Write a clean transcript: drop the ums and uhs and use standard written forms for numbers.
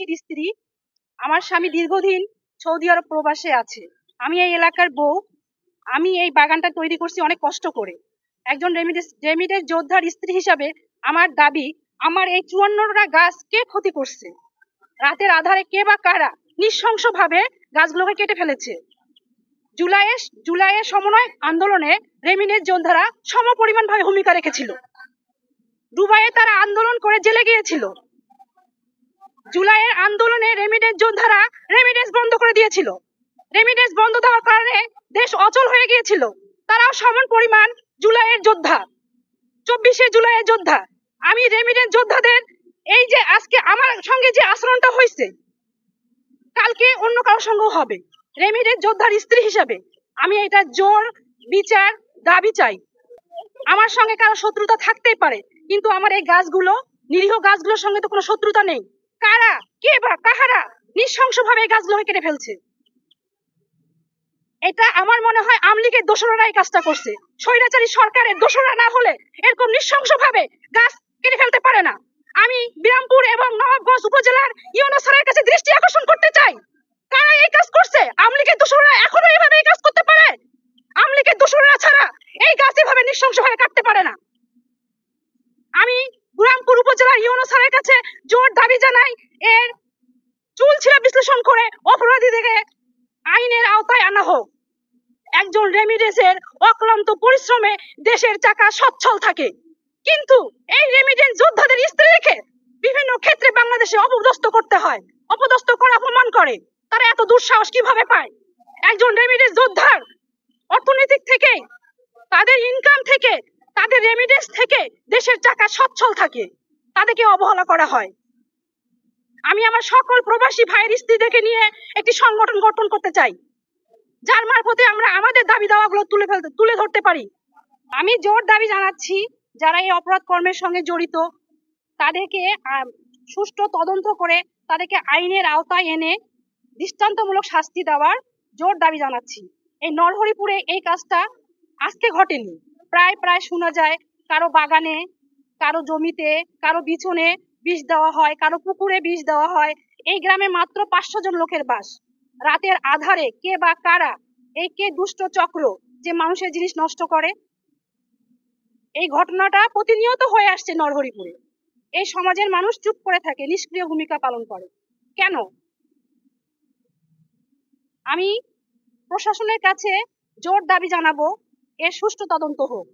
প্রবাসীর স্ত্রী। আমার স্বামী দীর্ঘদিন সৌদি আরব প্রবাসে আছে। আমি এই এলাকার বউ। আমি এই বাগানটা তৈরি করছি অনেক কষ্ট করে। একজন রেমিডেন্স যোদ্ধার স্ত্রী হিসাবে আমার দাবি, আমার এই 54টা গাছ কে ক্ষতি করছে? রাতের আধারে কে বা কারা নৃশংসভাবে গাছগুলোকে কেটে ফেলেছে? জুলাইয়ের সমন্বয় আন্দোলনে রেমিডেন্স যোদ্ধারা সমপরিমাণভাবে ভূমিকা রেখেছিল। দুবাইয়ে তারা আন্দোলন করে জেলে গিয়েছিল। জুলাইয়ের আন্দোলনে রেমিডেন্স যোদ্ধারা রেমিডেন্স বন্ধ করে দিয়েছিল। রেমিডেন্স বন্ধ দেওয়ার কারণে দেশ অচল হয়ে গিয়েছিল। তারাও সমান পরিমাণ জুলাইয়ের যোদ্ধা, 24শে জুলাইয়ের যোদ্ধা। আমি রেমিডেন্স যোদ্ধাদের এই যে আজকে আমার সঙ্গে যে আচরণটা হয়েছে, কালকে অন্য কারোর সঙ্গেও হবে। রেমিডেন্স যোদ্ধার স্ত্রী হিসাবে আমি এটা জোর বিচার দাবি চাই। আমার সঙ্গে কারো শত্রুতা থাকতেই পারে, কিন্তু আমার এই গাছগুলো, নিরীহ গাছগুলোর সঙ্গে তো কোনো শত্রুতা নেই। কারা, কে বা কাহারা নৃশংসভাবে এই গাছগুলোকে কেটে ফেলছে? এটা আমার মনে হয় আওয়ামী লীগের দোসররা এই কাজটা করছে। স্বৈরাচারী সরকারের দোসররা না হলে এরকম নৃশংসভাবে গাছ কেটে ফেলতে পারে না। আমি বিরামপুর এবং নবাবগঞ্জ উপজেলার ইউনো স্যারের কাছে দৃষ্টি আকর্ষণ করতে চাই, কারা এই কাজ করছে? আওয়ামী লীগের দোসররা এখনো এইভাবে এই কাজ করতে পারে? আওয়ামী লীগের দোসররা ছাড়া এই গাছ এভাবে নৃশংসভাবে কাটতে পারে না। আমি বিরামপুর উপজেলার ইউনো স্যারের কাছে জোর দাবি জানাই, এর চুল ছিঁড়া বিশ্লেষণ করে অপরাধীদেরকে আইনের আওতায় আনা হোক। একজন রেমিডেন্সের অক্লান্ত পরিশ্রমে দেশের চাকা সচ্ছল থাকে, কিন্তু এই রেমিডেন্স যোদ্ধাদের স্ত্রীকে বিভিন্ন ক্ষেত্রে বাংলাদেশে অপদস্থ করতে হয়। অপদস্থ করে অপমান করে। তারা এত দুঃসাহস কিভাবে পায়? একজন রেমিডেন্স যোদ্ধার অর্থনৈতিক থেকে, তাদের ইনকাম থেকে, তাদের রেমিডেন্স থেকে দেশের চাকা সচ্ছল থাকে, তাদেরকে অবহেলা করা হয়। আমি আমার সকল প্রবাসী ভাইয়ের স্ত্রীদেরকে নিয়ে একটি সংগঠন গঠন করতে চাই, যার মারফতে আমরা আমাদের দাবি দাওয়াগুলো তুলে ধরতে পারি। আমি জোর দাবি জানাচ্ছি, যারা এই অপরাধ কর্মের সঙ্গে জড়িত তাদেরকে সুষ্ঠু তদন্ত করে তাদেরকে আইনের আওতায় এনে দৃষ্টান্তমূলক শাস্তি দেওয়ার জোর দাবি জানাচ্ছি। এই নরহরিপুরে এই কাজটা আজকে ঘটেনি। প্রায় শোনা যায় কারো বাগানে, কারো জমিতে, কারো বিছনে বিষ দেওয়া হয়, কারো পুকুরে বিষ দেওয়া হয়। এই গ্রামে মাত্র 500 জন লোকের বাস। রাতের আধারে কে বা কারা, এই কে দুষ্ট চক্র যে মানুষের জিনিস নষ্ট করে? এই ঘটনাটা প্রতিনিয়ত হয়ে আসছে নরহরিপুরে। এই সমাজের মানুষ চুপ করে থাকে, নিষ্ক্রিয় ভূমিকা পালন করে। কেন? আমি প্রশাসনের কাছে জোর দাবি জানাবো, এর সুষ্ঠু তদন্ত হোক।